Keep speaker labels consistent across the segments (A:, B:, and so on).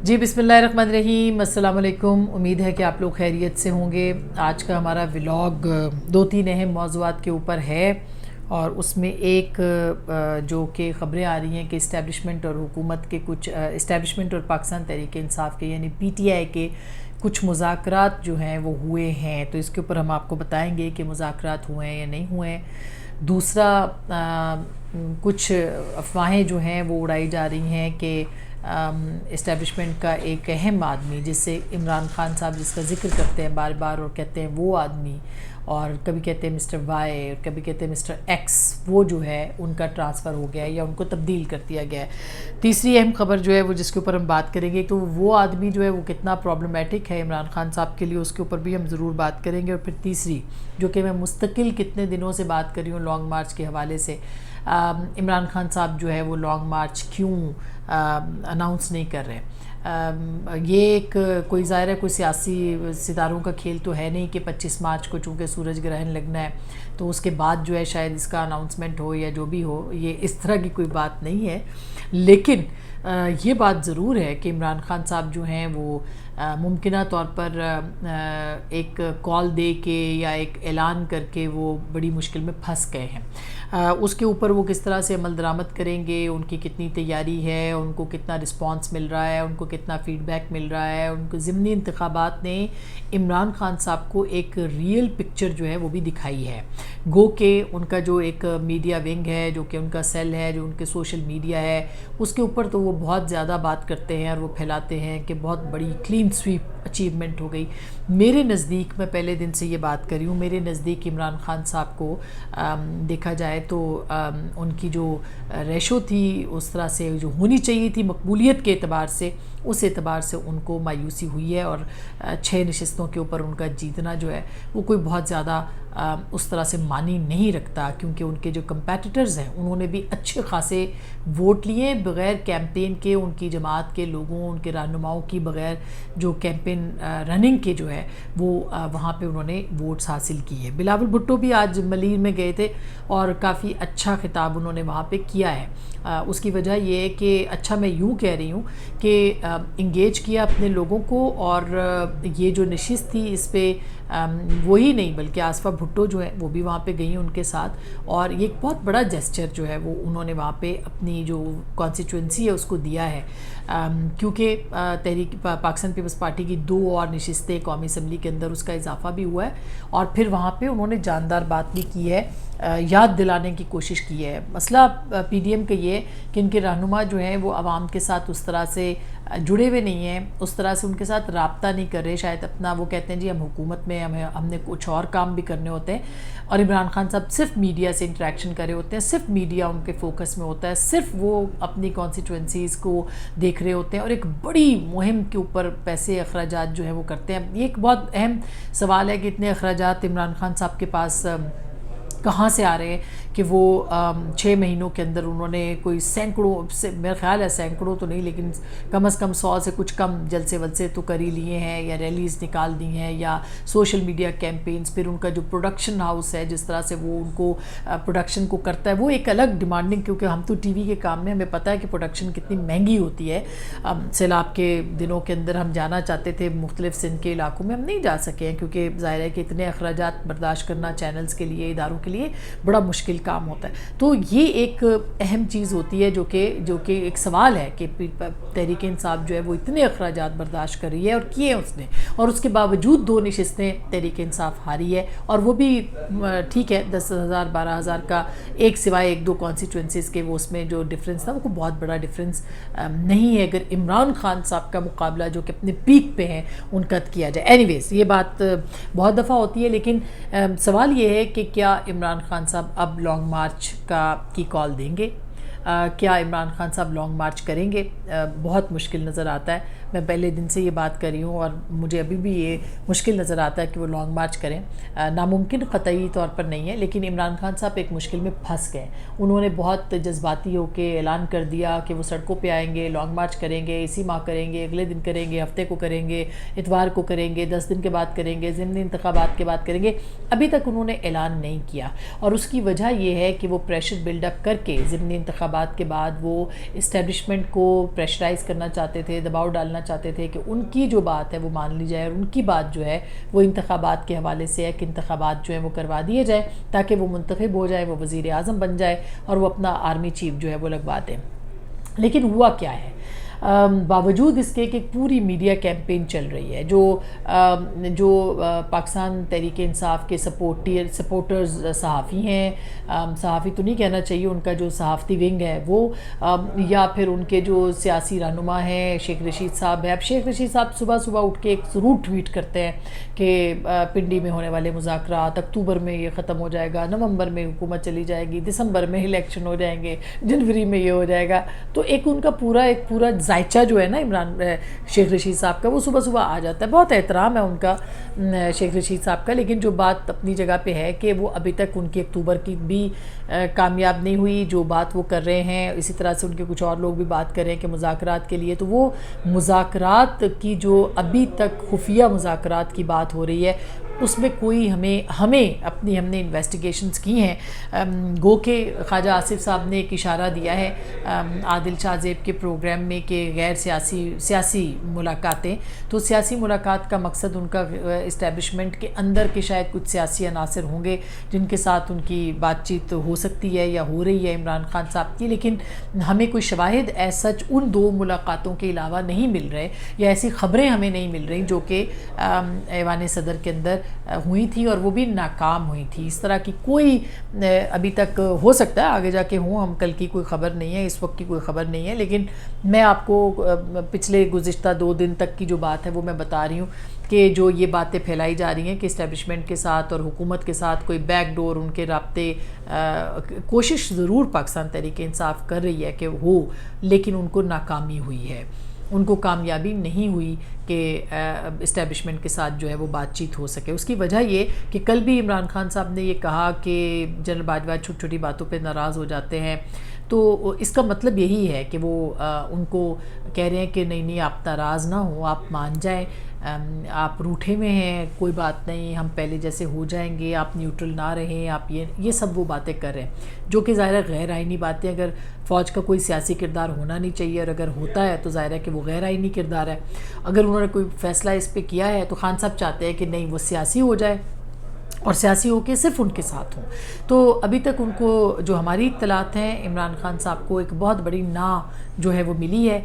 A: جی بسم اللہ الرحمن الرحیم، السلام علیکم۔ امید ہے کہ آپ لوگ خیریت سے ہوں گے۔ آج کا ہمارا ولاگ 2-3 اہم موضوعات کے اوپر ہے، اور اس میں ایک جو کہ خبریں آ رہی ہیں کہ اسٹیبلشمنٹ اور حکومت کے کچھ اسٹیبلشمنٹ اور پاکستان تحریک انصاف کے یعنی پی ٹی آئی کے کچھ مذاکرات جو ہیں وہ ہوئے ہیں، تو اس کے اوپر ہم آپ کو بتائیں گے کہ مذاکرات ہوئے ہیں یا نہیں ہوئے ہیں۔ دوسرا، کچھ افواہیں جو ہیں وہ اڑائی جا رہی ہیں کہ اسٹیبلشمنٹ کا ایک اہم آدمی، جس سے عمران خان صاحب جس کا ذکر کرتے ہیں بار بار اور کہتے ہیں وہ آدمی، اور کبھی کہتے ہیں مسٹر وائی اور کبھی کہتے ہیں مسٹر ایکس، وہ جو ہے ان کا ٹرانسفر ہو گیا ہے یا ان کو تبدیل کر دیا گیا ہے۔ تیسری اہم خبر جو ہے وہ جس کے اوپر ہم بات کریں گے، تو وہ آدمی جو ہے وہ کتنا پرابلمیٹک ہے عمران خان صاحب کے لیے، اس کے اوپر بھی ہم ضرور بات کریں گے۔ اور پھر تیسری، جو کہ میں مستقل کتنے دنوں سے بات کر رہی ہوں لانگ مارچ کے حوالے سے، عمران خان صاحب جو ہے وہ لانگ مارچ کیوں اناؤنس نہیں کر رہے۔ یہ ایک کوئی ظاہر ہے کوئی سیاسی ستاروں کا کھیل تو ہے نہیں کہ 25 مارچ کو چونکہ سورج گرہن لگنا ہے تو اس کے بعد جو ہے شاید اس کا اناؤنسمنٹ ہو یا جو بھی ہو، یہ اس طرح کی کوئی بات نہیں ہے۔ لیکن یہ بات ضرور ہے کہ عمران خان صاحب جو ہیں وہ ممکنہ طور پر ایک کال دے کے یا ایک اعلان کر کے وہ بڑی مشکل میں پھنس گئے ہیں۔ اس کے اوپر وہ کس طرح سے عمل درآمد کریں گے، ان کی کتنی تیاری ہے، ان کو کتنا رسپانس مل رہا ہے، ان کو کتنا فیڈ بیک مل رہا ہے۔ ان کو ضمنی انتخابات نے عمران خان صاحب کو ایک ریئل پکچر جو ہے وہ بھی دکھائی ہے، گو کہ ان کا جو ایک میڈیا ونگ ہے، جو کہ ان کا سیل ہے، جو ان کے سوشل میڈیا ہے، اس کے اوپر تو وہ بہت زیادہ بات کرتے ہیں اور وہ پھیلاتے ہیں کہ بہت بڑی کلین سویپ اچیومنٹ ہو گئی۔ میرے نزدیک، میں پہلے دن سے یہ بات کر رہی ہوں، میرے نزدیک عمران خان صاحب کو دیکھا جائے تو ان کی جو ریشو تھی اس طرح سے جو ہونی چاہیے تھی مقبولیت کے اعتبار سے، اس اعتبار سے ان کو مایوسی ہوئی ہے، اور 6 نشستوں کے اوپر ان کا جیتنا جو ہے وہ کوئی بہت زیادہ اس طرح سے معنی نہیں رکھتا، کیونکہ ان کے جو کمپیٹیٹرز ہیں انہوں نے بھی اچھے خاصے ووٹ لیے بغیر کیمپین کے، ان کی جماعت کے لوگوں، ان کے رہنماؤں کی بغیر جو کیمپین رننگ کے جو ہے وہ وہاں پہ انہوں نے ووٹس حاصل کیے۔ بلاول بھٹو بھی آج ملیر میں گئے تھے اور کافی اچھا خطاب انہوں نے وہاں پہ کیا ہے۔ اس کی وجہ یہ ہے کہ اچھا، میں یوں کہہ رہی ہوں کہ انگیج کیا اپنے لوگوں کو، اور یہ جو نشست تھی اس پہ وہی نہیں بلکہ آصفہ بھٹو جو ہے وہ بھی وہاں پہ گئی ان کے ساتھ، اور یہ ایک بہت بڑا جیسچر جو ہے وہ انہوں نے وہاں پہ اپنی جو کانسٹیچوئنسی ہے اس کو دیا ہے، کیونکہ تحریک پاکستان پیپلز پارٹی کی 2 اور نشستیں قومی اسمبلی کے اندر اس کا اضافہ بھی ہوا ہے، اور پھر وہاں پہ انہوں نے جاندار بات بھی کی ہے، یاد دلانے کی کوشش کی ہے۔ مسئلہ پی ڈی ایم کا یہ ہے کہ ان کے رہنما جو ہیں وہ عوام کے ساتھ اس طرح سے جڑے ہوئے نہیں ہیں، اس طرح سے ان کے ساتھ رابطہ نہیں کر رہے، شاید اپنا وہ کہتے ہیں جی ہم حکومت میں ہم نے کچھ اور کام بھی کرنے ہوتے ہیں، اور عمران خان صاحب صرف میڈیا سے انٹریکشن کر رہے ہوتے ہیں، صرف میڈیا ان کے فوکس میں ہوتا ہے، صرف وہ اپنی کانسٹیچوئنسیز کو دیکھ رہے ہوتے ہیں، اور ایک بڑی مہم کے اوپر پیسے اخراجات جو ہیں وہ کرتے ہیں۔ یہ ایک بہت اہم سوال ہے کہ اتنے اخراجات عمران خان صاحب کے پاس کہاں سے آ رہے ہیں کہ وہ 6 مہینوں کے اندر انہوں نے کوئی سینکڑوں سے، میرا خیال ہے سینکڑوں تو نہیں لیکن کم از کم 100 سے کچھ کم جلسے ولسے تو کر ہی لیے ہیں، یا ریلیز نکال دی ہیں، یا سوشل میڈیا کیمپینز۔ پھر ان کا جو پروڈکشن ہاؤس ہے جس طرح سے وہ ان کو پروڈکشن کو کرتا ہے، وہ ایک الگ ڈیمانڈنگ، کیونکہ ہم تو ٹی وی کے کام میں ہمیں پتہ ہے کہ پروڈکشن کتنی مہنگی ہوتی ہے۔ سیلاب کے دنوں کے اندر ہم جانا چاہتے تھے مختلف سندھ کے علاقوں میں، ہم نہیں جا سکے ہیں کیونکہ ظاہر ہے کہ اتنے اخراجات برداشت کرنا چینلز کے لیے، اداروں کے لیے بڑا مشکل کام ہوتا ہے۔ تو یہ ایک اہم چیز ہوتی ہے جو کہ ایک سوال ہے کہ تحریک انصاف جو ہے وہ اتنے اخراجات برداشت کر رہی ہے، اور کیے اس نے، اور اس کے باوجود 2 نشستیں تحریک انصاف ہاری ہے، اور وہ بھی ٹھیک ہے 10,000 12,000 کا، ایک سوائے 1-2 کانسٹیچوئنسیز کے، وہ اس میں جو ڈفرینس تھا وہ کوئی بہت بڑا ڈفرینس نہیں ہے اگر عمران خان صاحب کا مقابلہ جو کہ اپنے پیک پہ ہیں ان کا کیا جائے۔ اینی ویز، یہ بات بہت دفعہ ہوتی ہے، لیکن سوال یہ ہے کہ کیا عمران خان صاحب اب لانگ مارچ کی کال دیں گے؟ کیا عمران خان صاحب لانگ مارچ کریں گے؟ بہت مشکل نظر آتا ہے، میں پہلے دن سے یہ بات کر رہی ہوں، اور مجھے ابھی بھی یہ مشکل نظر آتا ہے کہ وہ لانگ مارچ کریں۔ ناممکن قطعی طور پر نہیں ہے، لیکن عمران خان صاحب ایک مشکل میں پھنس گئے۔ انہوں نے بہت جذباتی ہو کے اعلان کر دیا کہ وہ سڑکوں پہ آئیں گے، لانگ مارچ کریں گے، اسی ماہ کریں گے، اگلے دن کریں گے، ہفتے کو کریں گے، اتوار کو کریں گے، 10 دن کے بعد کریں گے، ضمنی انتخابات کے بعد کریں گے۔ ابھی تک انہوں نے اعلان نہیں کیا، اور اس کی وجہ یہ ہے کہ وہ پریشر بلڈ اپ کر کے ضمنی انتخابات انتخابات کے بعد وہ اسٹیبلشمنٹ کو پریشرائز کرنا چاہتے تھے، دباؤ ڈالنا چاہتے تھے کہ ان کی جو بات ہے وہ مان لی جائے، اور ان کی بات جو ہے وہ انتخابات کے حوالے سے ہے کہ انتخابات جو ہیں وہ کروا دیے جائیں تاکہ وہ منتخب ہو جائے، وہ وزیر اعظم بن جائے اور وہ اپنا آرمی چیف جو ہے وہ لگوا دیں۔ لیکن ہوا کیا ہے؟ باوجود اس کے کہ پوری میڈیا کیمپین چل رہی ہے، جو پاکستان تحریک انصاف کے سپورٹرز صحافی ہیں، صحافی تو نہیں کہنا چاہیے، ان کا جو صحافتی ونگ ہے وہ، یا پھر ان کے جو سیاسی رہنما ہیں شیخ رشید صاحب ہے۔ اب شیخ رشید صاحب صبح صبح اٹھ کے ایک ضرور ٹویٹ کرتے ہیں کہ پنڈی میں ہونے والے مذاکرات اکتوبر میں یہ ختم ہو جائے گا، نومبر میں حکومت چلی جائے گی، دسمبر میں الیکشن ہو جائیں گے، جنوری میں یہ ہو جائے گا۔ تو ایک ان کا پورا ذائچہ جو ہے نا شیخ رشید صاحب کا، وہ صبح صبح آ جاتا ہے۔ بہت احترام ہے ان کا شیخ رشید صاحب کا، لیکن جو بات اپنی جگہ پہ ہے کہ وہ ابھی تک ان کی اکتوبر کی بھی کامیاب نہیں ہوئی جو بات وہ کر رہے ہیں۔ اسی طرح سے ان کے کچھ اور لوگ بھی بات کر رہے ہیں کہ مذاکرات کے لیے، تو وہ مذاکرات کی جو ابھی تک خفیہ مذاکرات کی بات ہو رہی ہے اس میں کوئی ہم نے انویسٹیگیشنز کی ہیں۔ گو کہ خواجہ آصف صاحب نے ایک اشارہ دیا ہے عادل شاہ زیب کے پروگرام میں کہ غیر سیاسی ملاقاتیں، تو سیاسی ملاقات کا مقصد ان کا اسٹیبلشمنٹ کے اندر کے شاید کچھ سیاسی عناصر ہوں گے جن کے ساتھ ان کی بات چیت ہو سکتی ہے یا ہو رہی ہے عمران خان صاحب کی، لیکن ہمیں کوئی شواہد سچ ان دو ملاقاتوں کے علاوہ نہیں مل رہے، یا ایسی خبریں ہمیں نہیں مل رہی جو کہ ایوان صدر کے اندر ہوئی تھی اور وہ بھی ناکام ہوئی تھی۔ اس طرح کی کوئی ابھی تک، ہو سکتا ہے آگے جا کے ہوں، ہم کل کی کوئی خبر نہیں ہے، اس وقت کی کوئی خبر نہیں ہے، لیکن میں آپ کو پچھلے گزشتہ 2 دن تک کی جو بات ہے وہ میں بتا رہی ہوں کہ جو یہ باتیں پھیلائی جا رہی ہیں کہ اسٹیبلشمنٹ کے ساتھ اور حکومت کے ساتھ کوئی بیک ڈور ان کے رابطے، کوشش ضرور پاکستان تحریک انصاف کر رہی ہے کہ ہو، لیکن ان کو ناکامی ہوئی ہے، ان کو کامیابی نہیں ہوئی کہ اسٹیبلشمنٹ کے ساتھ جو ہے وہ بات چیت ہو سکے۔ اس کی وجہ یہ کہ کل بھی عمران خان صاحب نے یہ کہا کہ جنرل باجوہ چھوٹی چھوٹی باتوں پہ ناراض ہو جاتے ہیں، تو اس کا مطلب یہی ہے کہ وہ ان کو کہہ رہے ہیں کہ نہیں آپ ناراض نہ ہو، آپ مان جائیں، آپ روٹھے میں ہیں، کوئی بات نہیں، ہم پہلے جیسے ہو جائیں گے، آپ نیوٹرل نہ رہیں، آپ یہ سب وہ باتیں کر رہے ہیں جو کہ ظاہر ہے غیر آئینی باتیں۔ اگر فوج کا کوئی سیاسی کردار ہونا نہیں چاہیے اور اگر ہوتا ہے تو ظاہر ہے کہ وہ غیر آئینی کردار ہے۔ اگر انہوں نے کوئی فیصلہ اس پہ کیا ہے تو خان صاحب چاہتے ہیں کہ نہیں وہ سیاسی ہو جائے اور سیاسی ہو کے صرف ان کے ساتھ ہوں۔ تو ابھی تک ان کو جو ہماری اطلاعات ہیں، عمران خان صاحب کو ایک بہت بڑی جو ہے وہ ملی ہے،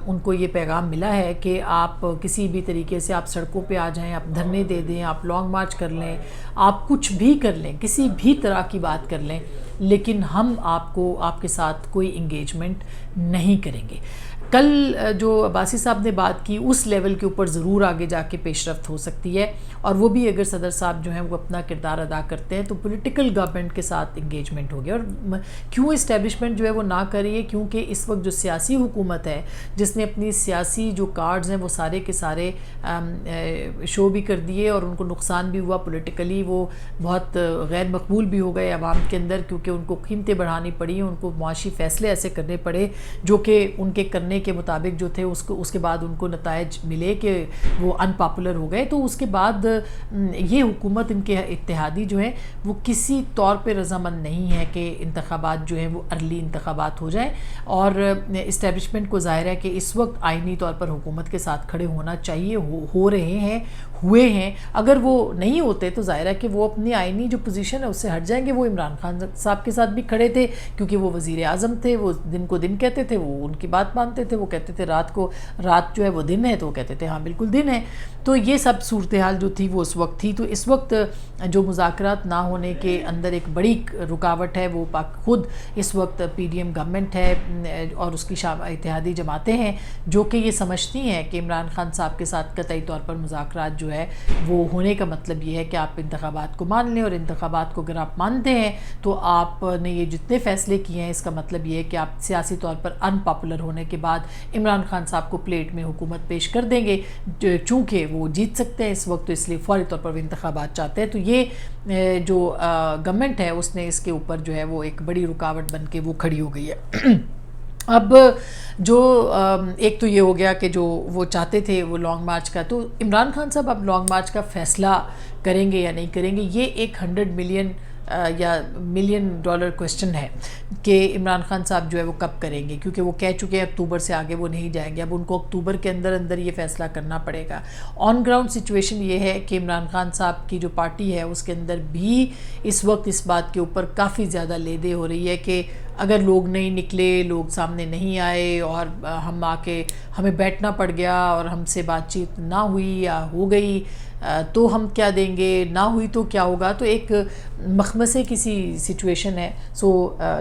A: ان کو یہ پیغام ملا ہے کہ آپ کسی بھی طریقے سے آپ سڑکوں پہ آ جائیں، آپ دھرنے دے دیں، آپ لانگ مارچ کر لیں، آپ کچھ بھی کر لیں، کسی بھی طرح کی بات کر لیں، لیکن ہم آپ کے ساتھ کوئی انگیجمنٹ نہیں کریں گے۔ کل جو عباسی صاحب نے بات کی اس لیول کے اوپر ضرور آگے جا کے پیش رفت ہو سکتی ہے، اور وہ بھی اگر صدر صاحب جو ہیں وہ اپنا کردار ادا کرتے ہیں تو پولیٹیکل گورنمنٹ کے ساتھ انگیجمنٹ ہوگی۔ اور کیوں اسٹیبلشمنٹ جو ہے وہ نہ کر رہی ہے؟ کیونکہ اس وقت جو سیاسی حکومت ہے جس نے اپنی سیاسی جو کارڈز ہیں وہ سارے کے سارے شو بھی کر دیے اور ان کو نقصان بھی ہوا، پولیٹیکلی وہ بہت غیر مقبول بھی ہو گئے عوام کے اندر، کیونکہ ان کو قیمتیں بڑھانی پڑی، ان کو معاشی فیصلے ایسے کرنے پڑے جو کہ ان کے کرنے کے مطابق جو تھے اس کے بعد ان کو نتائج ملے کہ وہ ان پاپولر ہو گئے۔ تو اس کے بعد یہ حکومت، ان کے اتحادی جو ہیں وہ کسی طور پہ رضامند نہیں ہے کہ انتخابات جو ہیں وہ ارلی انتخابات ہو جائیں، اور اسٹیبلشمنٹ کو ظاہر ہے کہ اس وقت آئینی طور پر حکومت کے ساتھ کھڑے ہونا چاہیے، ہو رہے ہیں، ہوئے ہیں۔ اگر وہ نہیں ہوتے تو ظاہر ہے کہ وہ اپنی آئینی جو پوزیشن ہے اس سے ہٹ جائیں گے۔ وہ عمران خان صاحب کے ساتھ بھی کھڑے تھے کیونکہ وہ وزیر اعظم تھے، وہ دن کو دن کہتے تھے، وہ ان کی بات مانتے تھے، وہ کہتے تھے رات جو ہے وہ دن ہے، تو وہ کہتے تھے ہاں بالکل دن ہے۔ تو یہ سب صورتحال جو تھی وہ اس وقت تھی۔ تو اس وقت جو مذاکرات نہ ہونے کے اندر ایک بڑی رکاوٹ ہے وہ خود اس وقت پی ڈی ایم گورنمنٹ ہے اور اس کی اتحادی جماعتیں ہیں جو کہ یہ سمجھتی ہیں کہ عمران خان صاحب کے ساتھ قطعی طور پر مذاکرات جو ہے وہ ہونے کا مطلب یہ ہے کہ آپ انتخابات کو مان لیں، اور انتخابات کو اگر آپ مانتے ہیں تو آپ نے یہ جتنے فیصلے کیے ہیں اس کا مطلب یہ ہے کہ آپ سیاسی طور پر ان پاپولر ہونے کے بعد عمران خان صاحب کو پلیٹ میں حکومت پیش کر دیں گے، چونکہ وہ جیت سکتے ہیں اس وقت، تو اس لیے فوری طور پر وہ انتخابات چاہتے ہیں۔ تو یہ جو گورنمنٹ ہے اس نے اس کے اوپر جو ہے وہ ایک بڑی رکاوٹ بن کے وہ کھڑی ہو گئی ہے۔ اب جو ایک تو یہ ہو گیا کہ جو وہ چاہتے تھے وہ لانگ مارچ کا، تو عمران خان صاحب اب لانگ مارچ کا فیصلہ کریں گے یا نہیں کریں گے، یہ ایک 100 ملین یا $1,000,000 کویسچن ہے کہ عمران خان صاحب جو ہے وہ کب کریں گے، کیونکہ وہ کہہ چکے ہیں اکتوبر سے آگے وہ نہیں جائیں گے. اب ان کو اکتوبر کے اندر اندر یہ فیصلہ کرنا پڑے گا. آن گراؤنڈ سچویشن یہ ہے کہ عمران خان صاحب کی جو پارٹی ہے اس کے اندر بھی اس وقت اس بات کے اوپر کافی زیادہ لے دے ہو رہی ہے کہ اگر لوگ نہیں نکلے، لوگ سامنے نہیں آئے اور ہم آ کے ہمیں بیٹھنا پڑ گیا اور ہم سے بات چیت نہ ہوئی یا ہو گئی تو ہم کیا دیں گے، نہ ہوئی تو کیا ہوگا. تو ایک مخمصے کسی سچویشن ہے. سو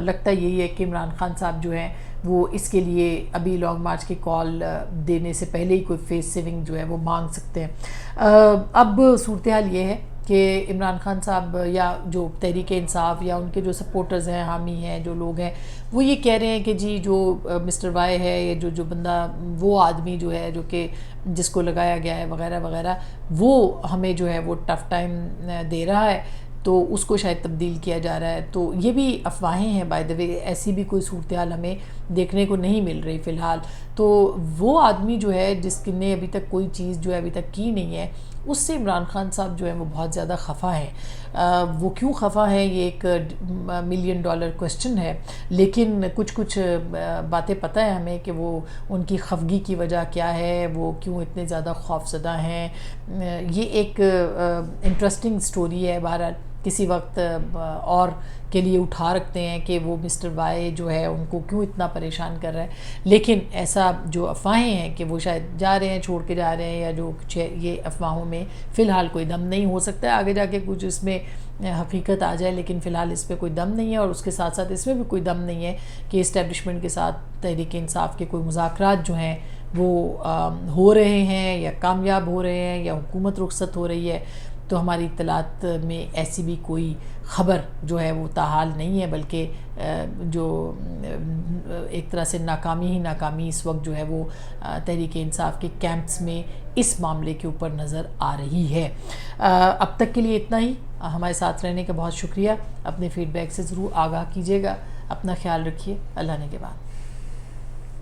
A: لگتا یہی ہے کہ عمران خان صاحب جو ہیں وہ اس کے لیے ابھی لانگ مارچ کی کال دینے سے پہلے ہی کوئی فیس سیونگ جو ہے وہ مانگ سکتے ہیں. اب صورتحال یہ ہے کہ عمران خان صاحب یا جو تحریک انصاف یا ان کے جو سپورٹرز ہیں، حامی ہیں، جو لوگ ہیں، وہ یہ کہہ رہے ہیں کہ جی جو مسٹر وائی ہے، یا جو بندہ، وہ آدمی جو ہے جو کہ جس کو لگایا گیا ہے وغیرہ وغیرہ، وہ ہمیں جو ہے وہ ٹف ٹائم دے رہا ہے، تو اس کو شاید تبدیل کیا جا رہا ہے. تو یہ بھی افواہیں ہیں بائی دا وے، ایسی بھی کوئی صورتحال ہمیں دیکھنے کو نہیں مل رہی فی الحال. تو وہ آدمی جو ہے جس نے ابھی تک کوئی چیز جو ہے ابھی تک کی نہیں ہے، اس سے عمران خان صاحب جو ہے وہ بہت زیادہ خفا ہیں. وہ کیوں خفا ہیں، یہ ایک $1,000,000 کویسچن ہے، لیکن کچھ باتیں پتہ ہے ہمیں کہ وہ ان کی خفگی کی وجہ کیا ہے، وہ کیوں اتنے زیادہ خوف زدہ ہیں. یہ ایک انٹرسٹنگ سٹوری ہے. بہرحال کسی وقت اور کے لیے اٹھا رکھتے ہیں کہ وہ مسٹر وائی جو ہے ان کو کیوں اتنا پریشان کر رہا ہے. لیکن ایسا جو افواہیں ہیں کہ وہ شاید جا رہے ہیں، چھوڑ کے جا رہے ہیں یا جو کچھ ہے، یہ افواہوں میں فی الحال کوئی دم نہیں. ہو سکتا ہے آگے جا کے کچھ اس میں حقیقت آ جائے، لیکن فی الحال اس پہ کوئی دم نہیں ہے. اور اس کے ساتھ ساتھ اس میں بھی کوئی دم نہیں ہے کہ اسٹیبلشمنٹ کے ساتھ تحریک انصاف کے کوئی مذاکرات جو ہیں وہ ہو رہے ہیں یا کامیاب ہو رہے ہیں یا حکومت رخصت ہو رہی ہے. تو ہماری اطلاعات میں ایسی بھی کوئی خبر جو ہے وہ تاحال نہیں ہے، بلکہ جو ایک طرح سے ناکامی ہی ناکامی اس وقت جو ہے وہ تحریک انصاف کے کیمپس میں اس معاملے کے اوپر نظر آ رہی ہے. اب تک کے لیے اتنا ہی. ہمارے ساتھ رہنے کا بہت شکریہ. اپنے فیڈ بیک سے ضرور آگاہ کیجیے گا. اپنا خیال رکھیے. اللہ نے کے بعد.